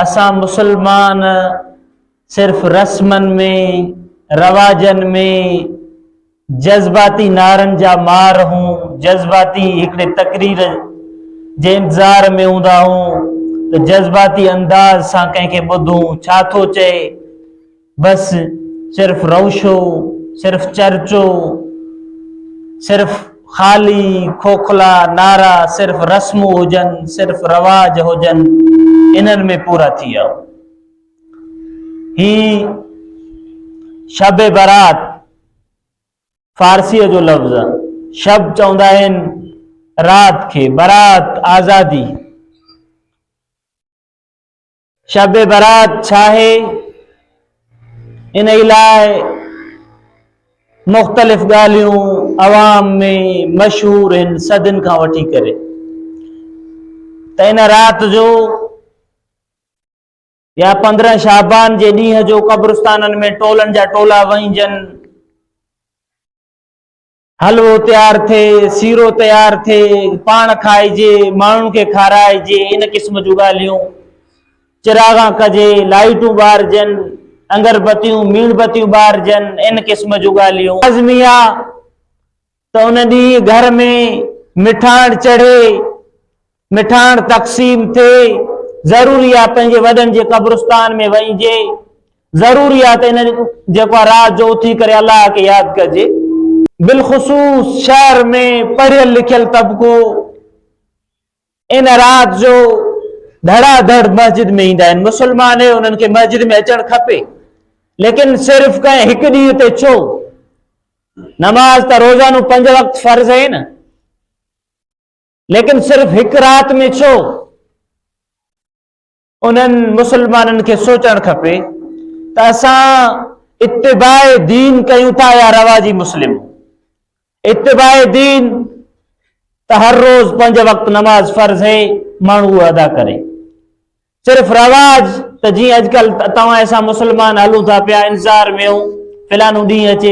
असां मुसलमान सिर्फ रस्मन में रवाजन में जज्बाती नारन जा मार हूं, जज्बाती हिकड़े तकरीर जे इंतजार में हूंदा हूं, तो जज्बाती अंदाज सां कंहिंखे ॿुधूं छा थो चए, बस सिर्फ रौशो, सिर्फ चर्चो, सिर्फ खाली खोखला नारा, सिर्फ रस्मू हुजन, सिर्फ रवाज हुजन, इन्हनि में पूरा थी विया। ही शब बारात फारसीअ जो लफ़्ज़ आहे। शब चवंदा आहिनि रात खे, बारात आज़ादी। शब बारात छा आहे? इन लाइ मुख़्तलिफ़ ॻाल्हियूं अवाम में मशहूर आहिनि सदियुनि खां वठी करे। त इन रात जो या 15 शाबान जे ॾींहं जो क़ब्रिस्ताननि में टोलनि जा टोला वहिंजन, हलवो तैयार थिए, सीरो तैयार थिए, पाण खाइजे, माण्हुनि खे खाराइजे, इन क़िस्म जूं ॻाल्हियूं, चिरागा कजे, लाइटूं ॿारजन, अगरबत्तियूं मीणबत्तियूं ॿारजन, इन क़िस्म जूं ॻाल्हियूं। लाज़मी आहे त उन ॾींहुं घर में मिठाण चढ़े, मिठाण तक़सीम थिए, ज़रूरी आहे पंहिंजे वॾनि जे क़ब्रिस्तान में वञिजे, ज़रूरी आहे त इन जेको रात जो उथी करे अल्लाह खे यादि कजे। बिलख़ुसूस शहर में पढ़ियल लिखियल तबिको इन रात जो धड़ाधड़ मस्जिद में ईंदा आहिनि। मुसलमान उन्हनि खे मस्जिद में अचणु खपे, लेकिन सिर्फ कंहिं हिकु ॾींहं ते छो? नमाज त रोज़ानो 5 वक़्त फर्ज़ आहे न, लेकिन सिर्फ हिकु रात में छो? उन्हनि मुसलमाननि खे सोचणु खपे त असां इत्तिबाए दीन कयूं था या रवाजी मुस्लिम। इत्तिबाए दीन त हर रोज़ 5 वक़्त नमाज फर्ज़ है, माण्हू अदा करे। सिर्फ रवाज त जीअं अॼुकल्ह तव्हां असां मुसलमान हलूं था पिया, इंतज़ार में हूं फिलानो ॾींहुं अचे